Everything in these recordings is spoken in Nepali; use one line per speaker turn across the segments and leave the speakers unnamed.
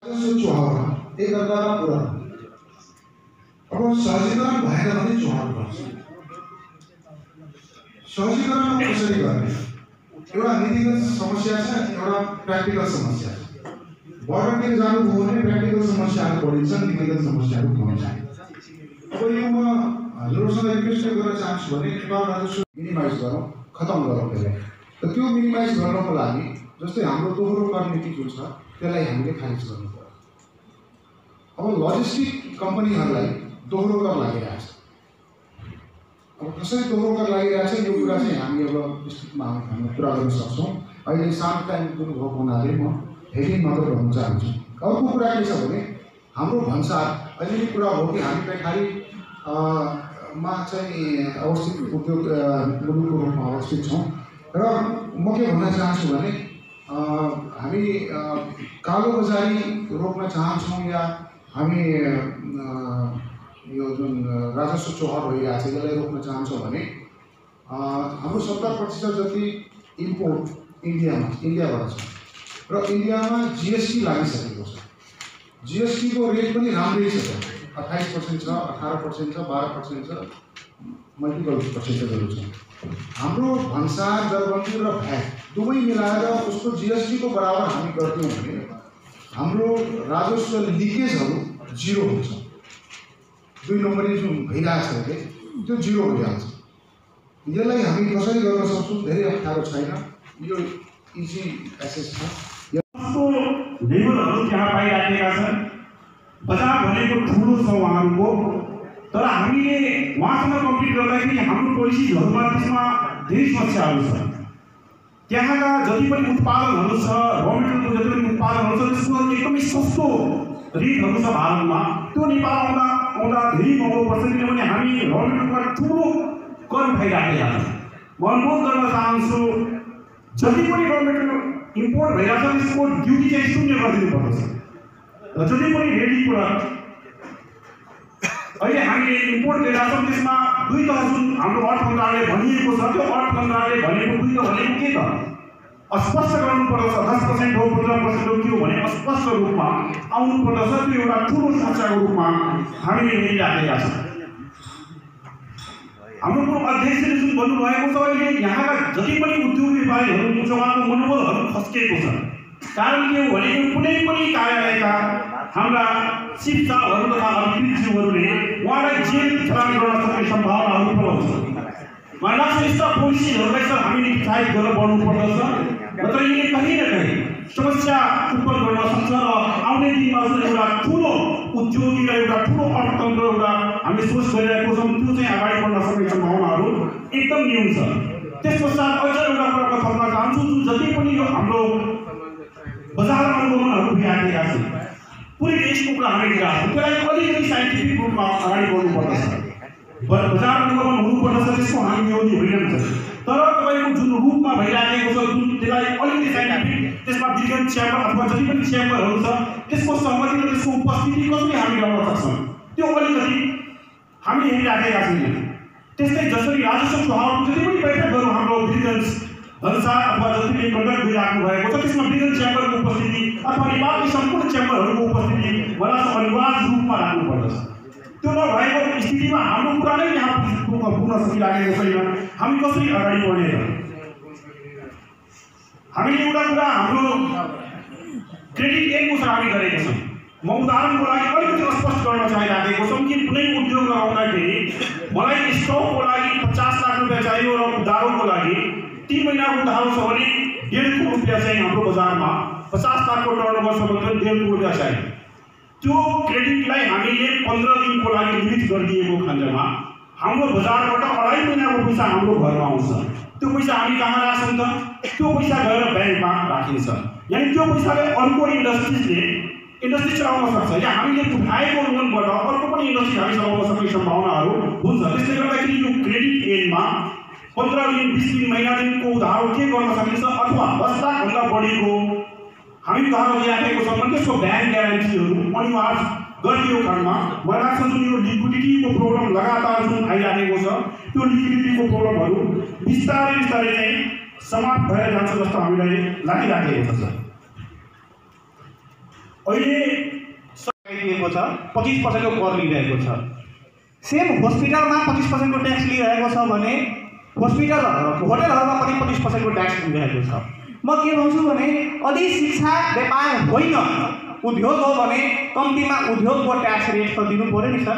चुहाव एक अर्काका कुरा अब सहजीकरण भएन भने चुहाव गर्छ। सहजीकरण कसरी गर्ने एउटा नीतिगत समस्या छ, एउटा प्र्याक्टिकल समस्या छ। बर्डरतिर जानुभयो भने प्र्याक्टिकल समस्याहरू बढिन्छन्, नीतिगत समस्याहरू कम छन्। अब यो म हजुरसँग रिक्वेस्ट गर्न चाहन्छु भने नेपाल राजस्व मिनिमाइज गरौँ, खतम गरौँ त्यसलाई। र त्यो मिनिमाइज गर्नको लागि जस्तै हाम्रो दोहोरो कर नीति जो छ त्यसलाई हामीले खारिज गर्नु पर्यो। अब लजिस्टिक कम्पनीहरूलाई दोहोरो कर लागिरहेछ। अब कसरी दोहोरो कर लागिरहेछ यो कुरा चाहिँ हामी अब विस्तृतमा हामी कुरा गर्न सक्छौँ। अहिले सानो टाइम जुन भएको हुनाले म हेडिङ मात्र भन्न चाहन्छु। अर्को कुरा के छ भने हाम्रो भन्सार अहिले नै कुरा हो कि हामी पैखारी मा चाहिँ अवस्थित उद्योग मुलुकको रूपमा अवस्थित छौँ। र म के भन्न चाहन्छु भने हामी कालो बजारी रोक्न चाहन्छौँ या हामी यो जुन राजस्व चोहर भइरहेको छ यसलाई रोक्न चाहन्छौँ भने हाम्रो 70% जति इम्पोर्ट इन्डियाबाट छ र इन्डियामा जीएसटी लागिसकेको छ। जीएसटी को रेट पनि राम्रै छ, 28% छ, 18% छ, 12% छ, मल्टिपल पर्सेन्टेजहरू छ। हाम्रो भन्सार दरबन्दी र भ्याट दुवै मिलाएर उसको जीएसटी को बराबर हामी गर्थ्यौँ भने हाम्रो राजस्व लिकेजहरू जिरो हुन्छ। 2 नम्बरी जुन भइरहेछ त्यो जिरो भइहाल्छ। यसलाई हामी कसरी गर्न सक्छौँ धेरै अप्ठ्यारो छैन, यो इजी एसेस छ।
लेबरहरू त्यहाँ पाइराखेका छन्। बजार भनेको ठुलो छ उहाँहरूको, तर हामीले उहाँसँग कम्पिट गर्दाखेरि हाम्रो पोलिसीहरूमा त्यसमा धेरै समस्याहरू छन्। त्यहाँका जति पनि उत्पादनहरू छ, र मेटेरियलको जति पनि उत्पादनहरू छ त्यसको एकदमै सस्तो रेटहरू छ भारतमा। त्यो नेपाल आउँदा धेरै महँगो पर्छ, किनभने हामी र मेटेरियलमा ठुलो कर उठाइराखेका छौँ। म अनुरोध गर्न चाहन्छु जति पनि र मेटेरियल इम्पोर्ट भइरहेको छ त्यसको ड्युटी चाहिँ 0 गरिदिनु पर्दछ। र जति पनि रेडी प्रोडक्ट अहिले हामीले इम्पोर्ट गरिरहेका छौँ त्यसमा 2 तह जुन हाम्रो अर्थ मन्त्रालयले भनिएको छ, त्यो अर्थ मन्त्रालयले भनेको 2 तह भनेको के त स्पष्ट गर्नुपर्दछ। 10% हो 15% हो के हो भने स्पष्ट रूपमा आउनुपर्दछ। त्यो एउटा ठुलो समस्याको रूपमा हामीले हेरिराखेका छौँ। हाम्रो अध्यक्षले जुन भन्नुभएको छ अहिले यहाँका जति पनि उद्योग व्यापारीहरू उहाँको मनोबलहरू खस्किएको छ। कारण के हो भने कुनै पनि कार्यालयका हाम्रा चिफ साहबहरू तथा अधिकृतज्यूहरूले उहाँलाई जेल चलान गर्न सक्ने सम्भावनाहरू उपलब्ध छ। मलाई लाग्छ यस्ता पोलिसीहरूलाई चाहिँ हामीले डिसाइड गरेर बढ्नुपर्दछ, नत्र यिनले कहीँ न कहीँ समस्या उत्पन्न गर्न सक्छ र आउने दिनमा चाहिँ एउटा ठुलो उद्योगी र एउटा ठुलो अर्थतन्त्र एउटा हामी सोच गरिरहेको छौँ त्यो चाहिँ अगाडि बढ्न सक्ने सम्भावनाहरू एकदम न्यून छ। त्यसपश्चात अझ एउटा कुरा थप्न चाहन्छु, जुन जति पनि यो हाम्रो बजार अनुगमनहरू भइराखेका छन् पुरै देशको कुरा हामी गरिरहेको छौँ, त्यसलाई अलिकति साइन्टिफिक रूपमा अगाडि बढ्नुपर्दछ। बजार अनुगमन हुनुपर्दछ, त्यसको हामी विरोधी होइनन्। तर तपाईँको जुन रूपमा भइराखेको छ जुन त्यसलाई अलिकति साइन्टिफिक त्यसमा विज्ञान च्याम्बर अथवा जति पनि च्याम्बरहरू छ त्यसको सहमति र त्यसको उपस्थिति कसरी हामी ल्याउन सक्छौँ त्यो अलिकति हामीले हेरिराखेका छैनौँ। त्यस्तै जसरी राजस्व चुहावको जति पनि बैठक गरौँ हाम्रो विजिलेन्स भन्सार अथवा जति पनि कन्डक्ट गरिराख्नु भएको छ त्यसमा विज्ञान च्याम्बरको उपस्थिति अथवा नेपालको सम्पूर्ण च्याम्बरहरूको उपस्थिति मलाई अनिवार्य रूपमा राख्नुपर्दछ। त्यो नभएको स्थितिमा हाम्रो कुरा नै यहाँ पुग्न सकिराखेको छैन। हामी कसरी अगाडि बढ्ने र हामीले एउटा कुरा हाम्रो क्रेडिट एडको हामी गरेका छौँ। म उदाहरणको लागि अलिकति स्पष्ट गर्न चाहिरहेको छौँ कि कुनै उद्योग लगाउँदाखेरि मलाई स्टकको लागि 50 लाख रुपियाँ चाहियो र उधारोको लागि 3 महिनाको उधारो छ भने 1.5 करोड रुपियाँ चाहिँ हाम्रो बजारमा 50 लाखको टर्नओभर छ भने 1.5 करोड रुपियाँ चाहियो। त्यो क्रेडिटलाई हामीले 15 दिनको लागि लिमिट गरिदिएको खण्डमा हाम्रो बजारबाट 2.5 महिनाको पैसा हाम्रो घरमा आउँछ। त्यो पैसा हामी कहाँ राख्छौँ त? त्यो पैसा गएर ब्याङ्कमा राखिन्छ। यानी त्यो पैसाले अर्को इन्डस्ट्री चलाउन सक्छ या हामीले उठाएको लोनबाट अर्को पनि इन्डस्ट्री हामी चलाउन सक्ने सम्भावनाहरू हुन्छ। त्यसले गर्दाखेरि यो क्रेडिट एडमा 15 दिन 20 दिन महिना दिनको उधारो के गर्न सकिन्छ अथवा 10 लाखभन्दा बढीको हामी उधारो दिइराखेको छ भने त्यसको ब्याङ्क ग्यारेन्टीहरू अनिवार्य गरियो खण्डमा मलाई लाग्छ जुन यो लिक्विडिटीको प्रोग्राम लगातार जुन आइराखेको छ त्यो लिक्विडिटीको प्रोग्रामहरू बिस्तारै चाहिँ समाप्त भएर जान्छ जस्तो हामीलाई लागिराखेको छ। अहिले दिएको छ 25% को कर लिइरहेको छ। सेम हस्पिटलमा 25% को ट्याक्स लिइरहेको छ भने होटलहरुमा पनि 25% को ट्याक्स लिइरहेको छ। म के भन्छु भने अलि शिक्षा व्यापार होइन उद्योग हो भने कम्तीमा उद्योगको ट्याक्स रेट त दिनु पर्यो नि सर।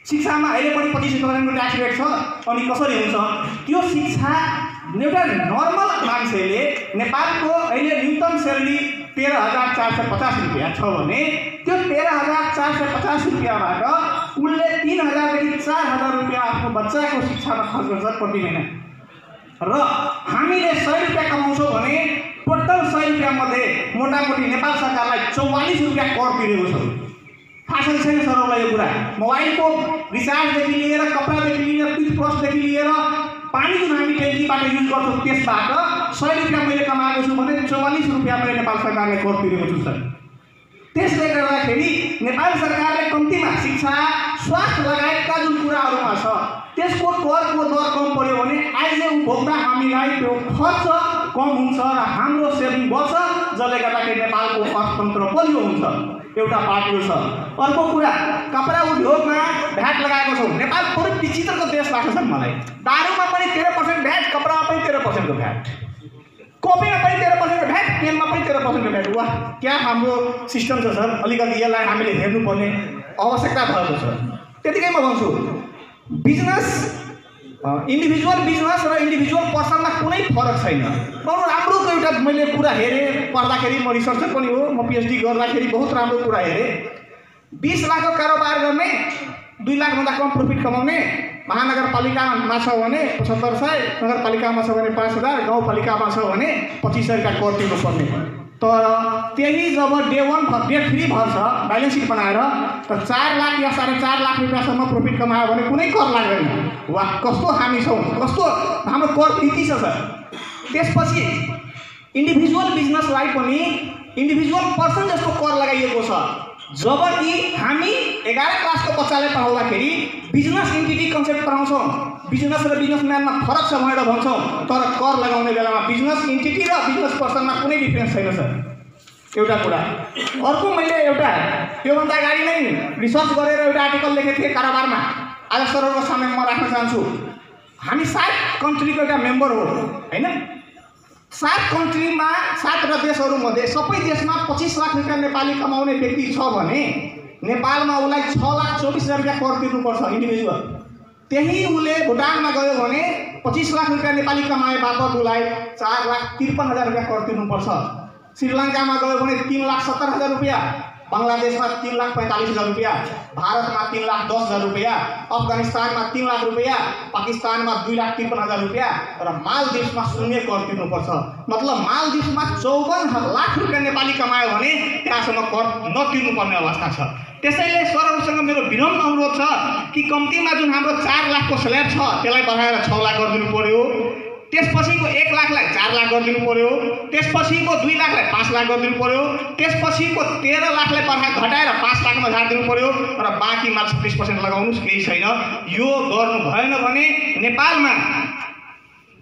शिक्षामा अहिले पनि 25% को ट्याक्स रेट छ अनि कसरी हुन्छ त्यो शिक्षा एउटा नर्मल मान्छेले नेपालको अहिले न्यूनतम स्यालेरी 13,450 रुपैयाँ छ भने त्यो 13,450 रुपैयाँबाट उनले 3,000 देखि 4,000 रुपैयाँ आफ्नो बच्चाको शिक्षामा खर्च गर्छ प्रति महिना र हामीले 100 रुपैयाँ कमाउँछौँ भने टोटल 100 रुपैयाँ मध्ये मोटामोटी नेपाल सरकारलाई 44 रुपैयाँ कर तिरेको छ। थाहा छ छैन सरलाई यो कुरा? मोबाइलको रिचार्जदेखि लिएर कपडादेखि लिएर टुथब्रसदेखि लिएर पानी जुन हामी ट्याङ्कीबाट युज गर्छौँ त्यसबाट 100 रुपैयाँ मैले कमाएको छु भने 44 रुपैयाँ मैले नेपाल सरकारले कर तिरेको छु सर। त्यसले गर्दाखेरि नेपाल सरकारले कम्तीमा शिक्षा स्वास्थ्य लगायतका जुन कुराहरूमा छ त्यसको करको दर कम पर्यो भने आज उपभोक्ता हामीलाई त्यो खर्च कम हुन्छ र हाम्रो सेभिङ बढ्छ जसले गर्दाखेरि नेपालको अर्थतन्त्र बलियो हुन्छ। एउटा पार्ट यो छ। अर्को कुरा कपडा उद्योगमा भ्याट लगाएको छौँ। नेपाल पुरै विचित्रको देश लाग्छ सर मलाई। दारूमा पनि 13% भ्याट, कपडामा पनि 13% को भ्याट, कपीमा पनि 13% को भ्याट, तेलमा पनि 13% को भ्याट। वाह क्या हाम्रो सिस्टम छ सर। अलिकति यसलाई हामीले हेर्नुपर्ने आवश्यकता भएको छ। त्यतिकै म भन्छु बिजनेस इन्डिभिजुअल बिजनेस र इन्डिभिजुअल पर्सनमा कुनै फरक छैन। बरु राम्रोको एउटा मैले कुरा हेरेँ पढ्दाखेरि, म रिसर्चर पनि हो, म पिएचडी गर्दाखेरि बहुत राम्रो कुरा हेरेँ। 20 लाखको कारोबार गर्ने 2 लाखभन्दा कम प्रफिट कमाउने महानगरपालिकामा छ भने 7500, नगरपालिकामा छ भने 5000, गाउँपालिकामा छ भने 2500 रुपैयाँ कर तिर्नुपर्ने। तर त्यही जब डे 3 भर्छ ब्यालेन्स सिट बनाएर त 4 लाख या 4.5 लाख रुपैयाँसम्म प्रफिट कमायो भने कुनै कर लाग्दैन। वाह कस्तो हामी छौँ, कस्तो हाम्रो कर नीति छ सर। त्यसपछि इन्डिभिजुअल बिजनेसलाई पनि इन्डिभिजुअल पर्सन जस्तो कर लगाइएको छ। जबकि हामी 11 क्लासको बच्चाले पढाउँदाखेरि बिजनेस एन्टिटी कन्सेप्ट पढाउँछौँ, बिजनेस र बिजनेसम्यानमा फरक छ भनेर भन्छौँ, तर कर लगाउने बेलामा बिजनेस एन्टिटी र बिजनेस पर्सनमा कुनै डिफरेन्स छैन सर। एउटा कुरा। अर्को मैले एउटा योभन्दा अगाडि नै रिसर्च गरेर एउटा आर्टिकल लेखेको थिएँ कारोबारमा। आज सरहरूको सामने म राख्न चाहन्छु। हामी 7 कन्ट्रीको एउटा मेम्बर हो हैन। 7 कन्ट्रीमा 7 देशहरूमध्ये सबै देशमा 25 लाख रुपैयाँ नेपाली कमाउने व्यक्ति छ भने नेपालमा उसलाई 6,24,000 रुपैयाँ कर तिर्नुपर्छ इन्डिभिजुअल। त्यही उसले भुटानमा गयो भने 25 लाख रुपैयाँ नेपाली कमाए बापत उसलाई 4,53,000 रुपैयाँ कर तिर्नुपर्छ। श्रीलङ्कामा गयो भने 3,70,000 रुपैयाँ, बङ्गलादेशमा 3,45,000 रुपैयाँ, भारतमा 3,10,000 रुपैयाँ, अफगानिस्तानमा 3 लाख रुपैयाँ, पाकिस्तानमा 2,53,000 रुपैयाँ र मालदिव्समा 0 कर तिर्नुपर्छ। मतलब मालदिव्समा 54 लाख रुपैयाँ नेपाली कमायो भने त्यहाँसम्म कर नतिर्नुपर्ने अवस्था छ। त्यसैले सरहरूसँग मेरो विनम्र अनुरोध छ कि कम्तीमा जुन हाम्रो 4 लाखको स्ल्याब छ त्यसलाई बढाएर 6 लाख गरिदिनु पर्यो। त्यसपछिको 1 लाखलाई 4 लाख गरिदिनु पर्यो। त्यसपछिको 2 लाखलाई 5 लाख गरिदिनु पर्यो। त्यसपछिको 13 लाखलाई घटाएर 5 लाखमा झार्दिनु पर्यो र बाँकीमा 26% लगाउनुस्, केही छैन। यो गर्नु भएन भने नेपालमा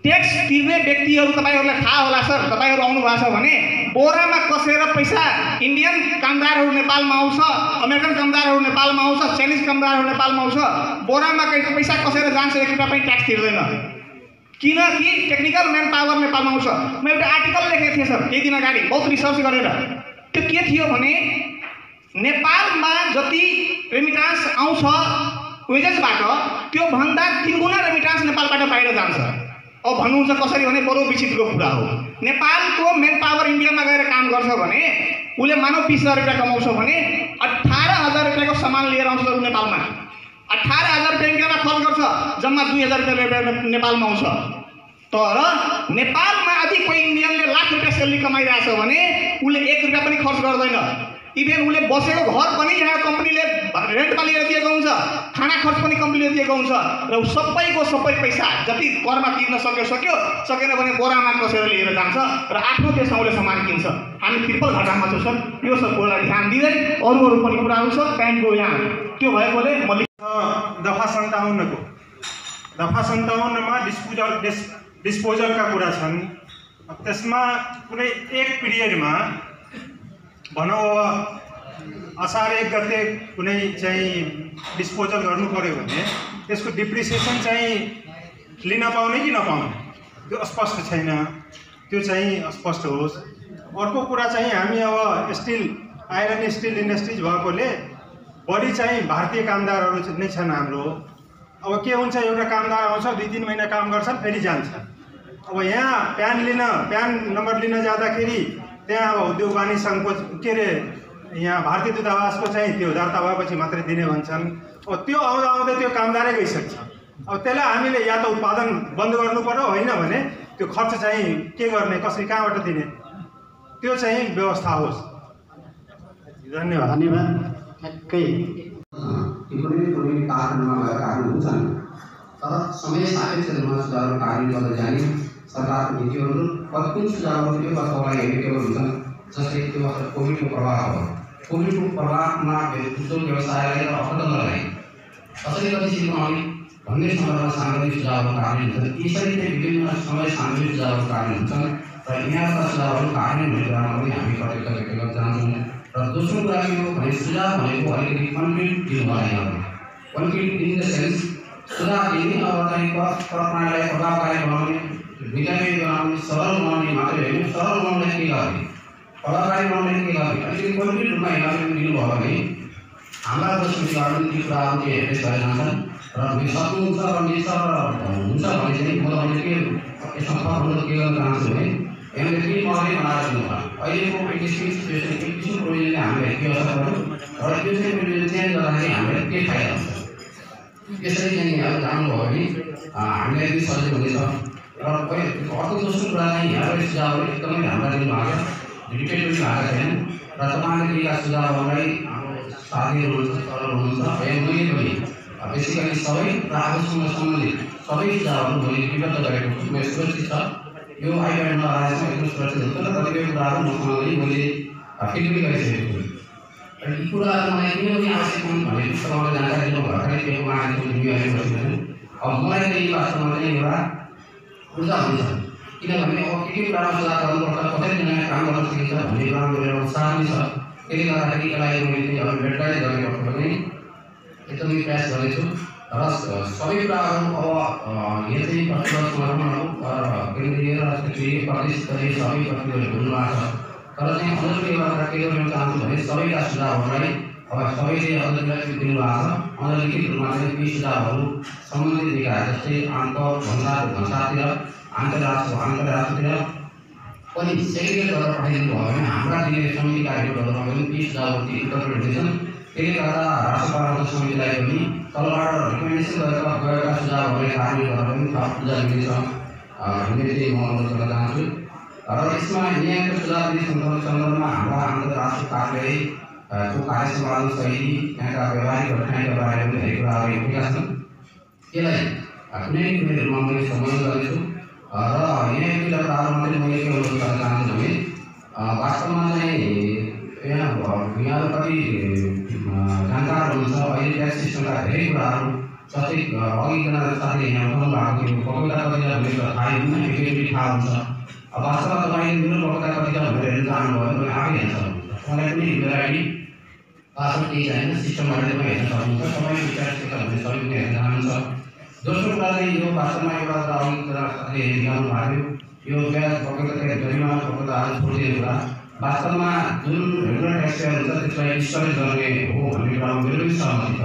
ट्याक्स तिर्ने व्यक्तिहरू तपाईहरुलाई थाहा होला सर। तपाईहरु आउनु भएको छ भने बोरामा कसेर पैसा इन्डियन कामदारहरू नेपालमा आउँछ, अमेरिकन कामदारहरू नेपालमा आउँछ, चाइनिज कामदारहरू नेपालमा आउँछ। बोरामा पैसा कसेर जान्छ, 1 रुपैयाँ पनि ट्याक्स तिर्दैन किनकि टेक्निकल म्यान पावर नेपालमा आउँछ। म एउटा आर्टिकल लेखेको थिएँ सर केही दिन अगाडि बहुत रिसर्च गरेर। त्यो के थियो भने नेपालमा जति रेमिटान्स आउँछ वेजेसबाट त्यो भन्दा 3 गुणा रेमिटान्स नेपालबाट बाहिर जान्छ। अब भन्नुहुन्छ कसरी भने बडो विचित्रको कुरा हो। नेपालको म्यान पावर इन्डियामा गएर काम गर्छ भने उसले मानव 20,000 रुपैयाँ कमाउँछ भने 18,000 रुपैयाँको सामान लिएर आउँछ नेपालमा। 18,000 रुपैयाँ इन्डियामा खर्च गर्छ, जम्मा 2,000 रुपैयाँ नेपालमा आउँछ। तर नेपालमा यदि कोही इन्डियनले लाख रुपैयाँ स्यालेरी कमाइरहेछ भने उसले 1 रुपैयाँ पनि खर्च गर्दैन। इभेन उसले बसेको घर पनि यहाँ कम्पनीले रेन्टमा लिएर दिएको हुन्छ, खाना खर्च पनि कम्पनीले दिएको हुन्छ र सबैको सबै पैसा जति करमा तिर्न सक्यो सकेन भने बोरामा कसेर लिएर जान्छ र आफ्नो देशमा उसले सामान किन्छ। हामी ट्रिपल घाटामा छौँ सर। यो सब कुरालाई ध्यान दिँदै अरू पनि कुराहरू छ टाइमको यहाँ त्यो भएकोले म
दफा 57 को दफा 57 मा डिस्पोजलका कुरा छन्। त्यसमा कुनै एक पिरियडमा भनौँ अब असार 1 गते कुनै चाहिँ डिस्पोजल गर्नु पर्यो भने त्यसको डिप्रिसिएसन चाहिँ लिन पाउने कि नपाउने त्यो स्पष्ट छैन, त्यो चाहिँ स्पष्ट होस्। अर्को कुरा चाहिँ हामी अब स्टिल आइरन स्टिल इन्डस्ट्रिज भएकोले बढी चाहिँ भारतीय कामदारहरू नै छन् हाम्रो। अब के हुन्छ, एउटा कामदार आउँछ 2-3 महिना काम गर्छन् फेरि जान्छ। अब यहाँ प्यान नम्बर लिन जाँदाखेरि त्यहाँ अब उद्योग वाणिज्य सङ्घको के अरे यहाँ भारतीय दूतावासको चाहिँ त्यो दर्ता भएपछि मात्रै दिने भन्छन्। अब त्यो आउँदा त्यो कामदारै गइसक्छ। अब त्यसलाई हामीले या त उत्पादन बन्द गर्नु पर्यो, होइन भने त्यो खर्च चाहिँ के गर्ने, कसरी कहाँबाट दिने, त्यो चाहिँ व्यवस्था होस्। धन्यवाद।
ठ्याक्कै कुनै कारणमा भएकाहरू हुन्छन्, तर समय सापेक्ष रूपमा सुधार कार्य गर्दै जाने सरकारको नीतिहरू कुन सुझावहरू यो वर्षलाई हेरेको हुन्छन्। जस्तै त्यो वर्ष कोभिडको प्रभाव हो, कोभिडको प्रभावमा उद्योग व्यवसायलाई र अर्थतन्त्रलाई कसरी गतिशील बनाउने भन्ने सन्दर्भमा साङ्गतिक सुझावहरू कार्य हुन्छन्। यसरी नै विभिन्न समय साङ्गतिक सुझावहरू कार्य हुन्छन् र यहाँका सुझावहरू कार्य हुने कुरामा पनि हामी प्रत्यक्ष व्यक्त गर्न चाहन्छौँ। र दोस्रो कुरा के हो भने सुझाव भनेको अलिकति कन्क्रिट दिनु भयो। कन्क्रिट इन द सेन्स सुझाव दिने अब चाहिँ प्रणालीलाई प्रभावकारी बनाउने, विधायक बनाउने, सरल बनाउने मात्रै होइन, सरल बनाउनलाई के गर्ने, प्रभावकारी बनाउनलाई के गर्ने, अलिकति कन्क्रिट रूपमा हेर्न दिनुभयो भने हाम्रा दृष्टिबाट ती कुराहरू चाहिँ एड्रेस भएर जान्छन् र सक्नुहुन्छ र मिल्छ हुन्छ भने चाहिँ म अहिले के यसमा फरक के गर्न चाहन्छु भने हामीले केही मर्दै बनाएर दिनुभयो। अहिलेको एक्जिस्टिङ सिचुएसन एक किसिमको प्रोभिजनले हामीलाई के असर गर्यो र त्यो चाहिँ प्रोभिजन चेन्ज गर्दाखेरि हामीलाई के फाइदा हुन्छ, यसरी चाहिँ अब जानुभयो भने हामीलाई पनि सजिलो हुनेछ। र अर्को दोस्रो कुरा चाहिँ यहाँको सुझावहरू एकदमै हामीलाई दिनुभएको छ, डिटेल पनि भएको छैन र तपाईँले दिएका सुझावहरूलाई साथीहरू हुनुहुन्छ, सरल हुनुहुन्छ, मैले पनि बेसिकली सबै र आफूसँग सम्बन्धित सबै सुझावहरू मैले विगत गरेको छु। म सुरक्षित छ, यो आइप्याडमा आएछ एकदम सुरक्षित हुन्छ र कतिपय कुराहरू मसँग मैले फिल पनि गरिसकेको छु। र यी कुराहरू मलाई किन पनि आवश्यक हुन् भने पुस्तकमा जानकारी दिनु भर्खरै त्यो उहाँहरूको रिभ्यूहरू गरिसकेको छु। अब मलाई चाहिँ वास्तवमा चाहिँ एउटा ऊर्जा हुन्छ, किनभने अब के कुरामा सुधार गर्नुपर्छ, कसरी नयाँ काम गर्न सकिन्छ भन्ने कुरामा मेरो उत्साह पनि छ। त्यसले गर्दाखेरि यसलाई मैले अब भेटलाई गरेको पनि एकदमै प्रयास गर्नेछु र सबै कुराहरू अब यो चाहिँ प्रतिबद्ध समर्पणहरू केन्द्रीय र क्षेत्रीय प्रदेशस्तरीय सबै प्रतिनिधिहरू हुनुभएको छ। तर चाहिँ अझ के गरेर के गर्न चाहन्छु भने सबैका सुझावहरूलाई अब सबैले अझ दिनुभएको छ। अझ लिखित रूपमा चाहिँ केही सुझावहरू सम्बन्धित निकाय जस्तै भन्सारतिर अन्तर्राष्ट्रतिर पनि सेग्रिगेट गरेर पठाइदिनु भयो भने हाम्रा दिने समिति कार्यक्रमहरूमा पनि केही सुझावहरू इन्टरप्रेट हुनेछन्। त्यसले गर्दा राष्ट्र परामर्श समितिलाई पनि तलबाट रिकमेन्डेसन गएका सुझावहरूलाई कार्य गरेर पनि थप ऊर्जा मिल्छ भन्ने चाहिँ म अनुरोध गर्न चाहन्छु। र यसमा यहाँको सुझाव दिने सन्दर्भमा हाम्रा अन्तर्राष्ट्रिय कार्यालयको कार्य सम्पादन शैली, यहाँका व्यवहारिक घटनाका बारेमा धेरै कुराहरू लेखेका छन्। त्यसलाई कुनै रूपमा मैले सम्बोधन गर्नेछु र यहाँ एउटा कुराहरू मात्रै मैले के अनुरोध गर्न चाहन्छु भने वास्तवमा चाहिँ यहाँ कति जानकार हुनुहुन्छ। अहिले ट्याक्स सिस्टमका धेरै कुराहरू जस्तै अघि एकजना साथीले यहाँ बताउनु भएको थियो पकौता कति भनेर थाहा हुन्न, एकैचोटि थाहा हुन्छ। वास्तवमा तपाईँले मेरो पकौता कति भनेर हेर्न चाहनुभयो भने आफै हेर्न सक्नुहुन्छ। मलाई पनि भेराइटी पासवर्ड केही छैन, सिस्टमबाट तपाईँ हेर्न सक्नुहुन्छ। तपाईँ ट्याक्स सिस्टम भने सबै पनि हेर्न चाहनुहुन्छ। दोस्रो कुरा चाहिँ यो वास्तवमा एउटा अघि साथीले हेरिरहनु भएको थियो, यो ग्यास पकौता जरिमाना पकौताहरू छोडिदिने कुरा वास्तवमा जुन रेगुलर ट्याक्सपेयर हुन्छ त्यसलाई डिस्करेज गर्ने हो भन्ने कुरामा मेरो पनि सहमति छ।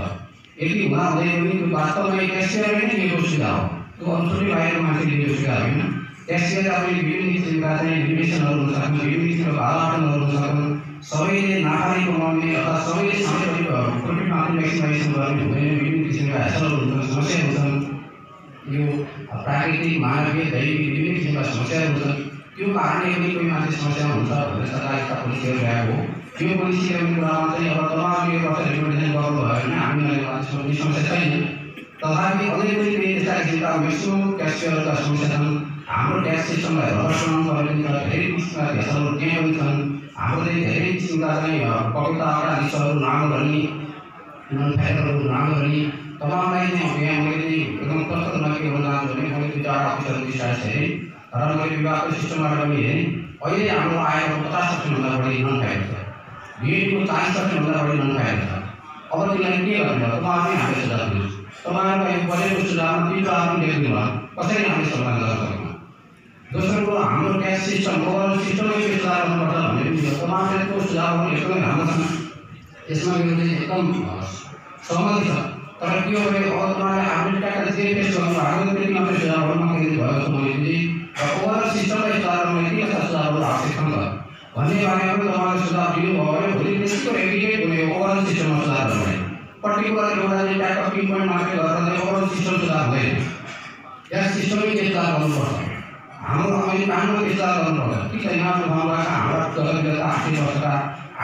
यदि हुँदाहुँदै पनि त्यो वास्तवमा ट्याक्सपेयरले नै दिएको सुविधा हो, त्यो अरूसुकै बाहिरको मान्छेले दिएको सुविधा होइन। ट्याक्सपेयर आफूले विभिन्न किसिमका चाहिँ लिमिटेसनहरू हुन सक्छन्, विभिन्न किसिमको भाडाटनहरू हुन सक्छन्। सबैले नाफाले कमाउने अथवा सबैले सधैँ प्रफिट मार्जिन म्याक्सिमाइजेसन गर्ने हुँदैन, विभिन्न किसिमका हेसलहरू हुन्छन्, समस्या हुन्छन्। यो प्राकृतिक मानवीय दैविक विभिन्न किसिमका समस्याहरू हुन्छन्। त्यो कारणले पनि कोही मान्छे समस्या हुन्छ भनेर सरकारका पोलिसीहरू ल्याएको हो। त्यो पोलिसी ल्याउने कुरामा चाहिँ अब तपाईँले एउटा रिकमेन्डेसन गर्नुभयो भने हामीलाई कुनै समस्या छैन। तथापि अझै पनि केही यस्ता किसिमका म्याक्सिमम ट्याक्सपेयरका समस्या छन्। हाम्रो ट्याक्स सिस्टमलाई रबर बनाउनु पर्ने धेरै किसिमका भेसलहरू त्यहाँ पनि छन्। हाम्रो चाहिँ धेरै किसिमका चाहिँ पकौता लिस्टहरू नाम गर्ने, फ्याक्टरहरू नाम गर्ने। तपाईँलाई यहाँ मैले एकदम कस्तो रूपमा के भन्न चाहन्छु भने मैले दुईवटा अफिसरको स्टार्ट हेरेँ र मैले विभागको सिस्टमबाट पनि हेरेँ। अहिले हाम्रो आएको 50% भन्दा बढी नन फ्याक्टर छ। भेटको 40% भन्दा बढी लन खाएको छ। अब त्यसलाई के गर्नु पर्छ? तपाईहरुले हामीले सुझाव दिनुहोस्। तपाईहरुको यो बजेटको सुझावमा तिम्रो आफ्नो लेख्नु भयो, कसरी हामीले समाधान गर्न सक्छौँ? दोस्रो कुरो, हाम्रो ट्याक्स सिस्टम ओभरअल सिस्टममै के सुधार गर्नुपर्छ भन्ने पनि तपाईहरुले त्यो सुझावहरू एकदमै राम्रो छन्। यसमा मेरो चाहिँ एकदम सहमति छ। तर के हो भने अब तपाईहरुले आफ्नो ट्याक्स जे पेश गर्नु भएको त्यति मात्रै सुझावहरूमा केन्द्रित भएको छ। मैले पनि ओभरअल सिस्टमलाई सुधार गर्न के कस्ता सुझावहरू आवश्यक छन् भन्ने बारेमा पनि तपाईहरुले सुझाव दिनुभयो भने भोलि त्यसको एग्रिगेट हुने ओभरअल सिस्टममा सुधार गर्ने पर्टिकुलर एउटा चाहिँ ट्याक्स पिन पोइन्ट मात्रै गरेर ओभरअल सिस्टम सुधार हुँदैन। ट्याक्स सिस्टमै के सुधार गर्नुपर्छ, हाम्रो अहिले कानुन के सुधार गर्नुपर्छ। कि छैन आफ्नो गाउँमा हाम्रा जग्गा आर्थिक अवस्था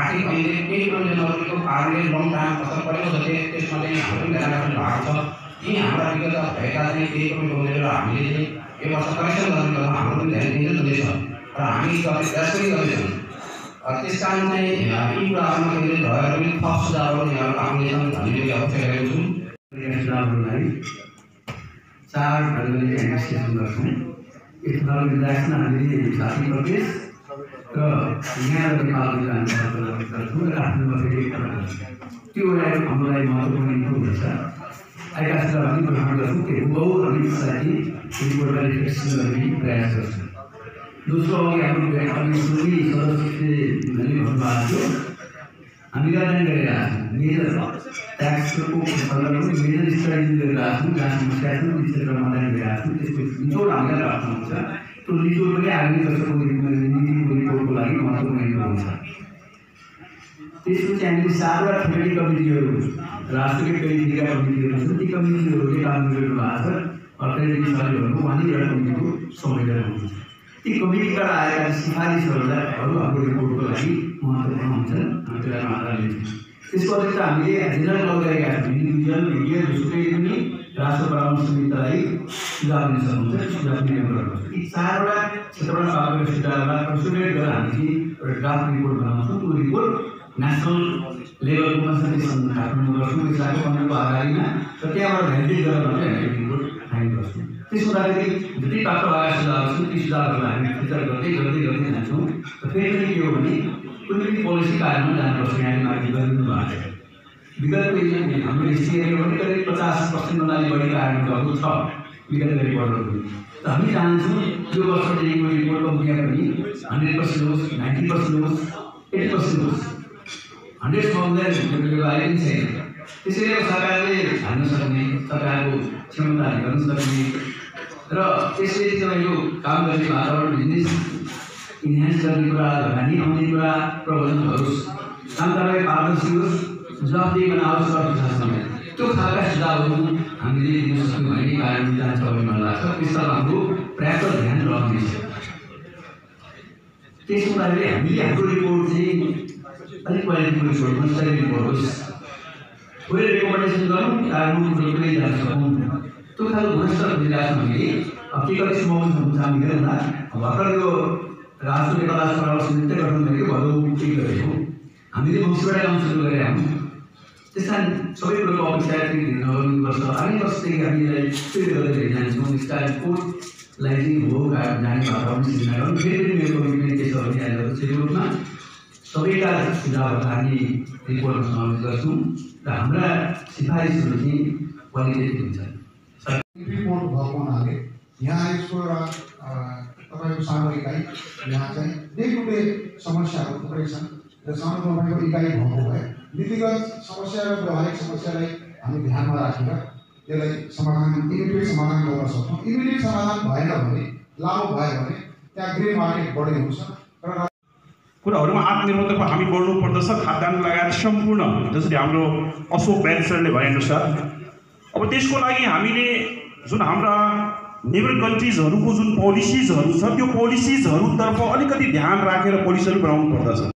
आर्थिक अहिले केही प्रोजेक्टहरूको कारणले लङ टाइम असर परेको छ। त्यसमा चाहिँ हाम्रो पनि ध्यान राख्नु भएको छ। यी हाम्रा विगत भएका चाहिँ केही पनि प्रोजेक्टहरू हामीले चाहिँ यो वर्ष करेक्सन गर्नु हाम्रो पनि ध्यान दिँदैछ र हामी प्रयास पनि गर्दैछौँ। त्यस कारण चाहिँ यी कुराहरूमा केन्द्रित भएर पनि थप सुझावहरू यहाँहरू आउने छन् भन्ने मैले अपेक्षा गरेको छु।
सुझावहरूलाई 4 भागले एनालिसिस गर्छौँ। एक भाग विधायकमा हामीले जाति प्रदेश र यहाँ नेपालको जानकारी गर्छौँ र आफ्नो फेरि त्यो हामीलाई महत्त्वपूर्ण इन्पुट हुन्छ। आएका सुझावहरू ग्रहण गर्छौँ। त्यो बहु हामी त्यसलाई रिपोर्टलाई रिफ्लेक्सन गर्ने प्रयास गर्छौँ। दोस्रो अघि हाम्रो सुनि सदस्यले भन्नुभएको थियो हामीले अध्ययन गरिरहेका छौँ। मेजर ट्याक्सको सन्दर्भमा मेजर स्टडी गरिरहेका छौँ। जहाँ समस्या छ त्यो क्षेत्रमा अध्ययन गरिरहेका छौँ। त्यसको निचोड हामीलाई राख्नुहुन्छ। त्यो निचोड पनि आगामी वर्षको नीतिको रिपोर्टको लागि महत्त्वपूर्ण हुन्छ। त्यसपछि हामीले 7वटा कमिटी कमिटीहरू राष्ट्रिय कमिटीका कमिटीहरू छन्। ती कमिटीहरूले काम गरिरहनु भएको छ। अर्थनैतिक सहयोगहरूको उहाँले एउटा कमिटीको संयोजन हुन्छ। ती कमिटीबाट आएका सिफारिसहरूलाई हाम्रो रिपोर्टको लागि महत्त्वपूर्ण हुन्छन्। हामी त्यसलाई मात्रा लिन्छौँ। त्यसको अतिरिक्त हामीले जेनरल कल गरेका छौँ। इन्डिभिजुअल मिडिया जसुकै पनि राष्ट्र परामर्श समितिलाई सुझाव दिन सक्नुहुन्छ। सुझाव दिने गर्नुपर्छ। यी 4वटा क्षेत्रबाट पाएको सुझावलाई कन्सोलिडेट गरेर हामीले एउटा ड्राफ्ट रिपोर्ट बनाउँछौँ। त्यो रिपोर्ट नेसनल लेभलको कन्सल्टेसन काठमाडौँ गर्छौँ। यसलाई कमिटीको अगाडिमा र त्यहाँबाट भ्यालिडेट गरेर मात्रै हामीले रिपोर्ट फाइल गर्छौँ। त्यसको लागि जति प्राप्त भएका सुझावहरू छन् ती सुझावहरूलाई हामी विचार गर्दै जान्छौँ। र फेरि पनि के हो भने कुनै पनि पोलिसी कार्यमा जानुपर्छ। यहाँले माथि गरिदिनु भएको छ। विगतको हाम्रो हिस्ट्री हेऱ्यो भने करिब 50% भन्दा बढी कार्यान्वयन भएको छ विगतको रिपोर्टहरू। त हामी चाहन्छौँ यो वर्ष दिएको रिपोर्टको मूल्य पनि 100% होस्, 90% होस्, 80% होस्। 100% अहिले पनि छैन। त्यसैले सरकारले हाल्न सक्ने, सरकारको क्षमताले गर्न सक्ने र त्यसले चाहिँ यो काम गर्ने वातावरण बिजनेस इन्हान्स गर्ने कुरा, लगानी आउने कुरा प्रबन्धन गरोस्, कामकारवाही पारदर्शी होस्, जवाफदेही बनाओस् र प्रशासनले त्यो खालका सुझावहरू हामीले दिन सक्यौँ भने कार्यान्वयन जान्छ भन्ने मलाई लाग्छ। त्यसमा हाम्रो पर्याप्त ध्यान रहनेछ। त्यसको लागि हामीले हाम्रो रिपोर्ट चाहिँ अलिक क्वालिटीको रिपोर्ट, गुणस्तरीय रिपोर्ट होस्। कोही रेकमेन्डेसन गरौँ कार्यान्वयन पुरै जान सकौँ। त्यो खालको गुणस्तर खोजिरहेको छौँ हामीले। के कति सम्भावना हुन्छ हामी हेरौँला। भर्खर यो राष्ट्रिय कला परामर्श समिति गठन गरेको भदौ के गरेको हामीले मङ्सिरबाट काम सुरु गरेका हौँ। त्यस कारण सबै कुरोको अपेक्षा नगर्नुपर्छ। आगामी वर्षदेखि हामीलाई त्यो गर्दै जान्छौँ। यसका रिपोर्टलाई चाहिँ हो जाने वातावरण सिर्जना गरौँ। फेरि पनि मेरो कमिटमेन्ट के छ भने अहिले रूपमा सबैका सुझावहरू हामी रिपोर्टमा समावेश गर्छौँ र हाम्रा सिफारिसहरू चाहिँ क्वालिटेटिभ हुन्छन्।
रिपोर्ट भएको हुनाले यहाँ यसको एउटा तपाईँको सानो इकाइ यहाँ चाहिँ डे टु डे समस्याहरू थुप्रै छन् र सानो तपाईँको इकाइ भएको भए नीतिगत समस्या र व्यवहारिक समस्यालाई हामी ध्यानमा राखेर त्यसलाई समाधान इमिडिएट समाधान गर्न सक्छौँ। इमिडिएट समाधान भएन भने, लामो भयो भने त्यहाँ ग्रे मार्केट बढी हुन्छ र
कुराहरूमा आत्मनिर्भरताको हामी बढ्नु पर्दछ। खाद्यान्न लगायत सम्पूर्ण जसरी हाम्रो अशोक ब्यारिस्टरले भनेअनुसार अब त्यसको लागि हामीले जुन हाम्रा नेबर कन्ट्रिजहरूको जुन पोलिसिजहरू छ त्यो पोलिसिजहरूतर्फ अलिकति ध्यान राखेर पोलिसीहरू बनाउनु पर्दछ।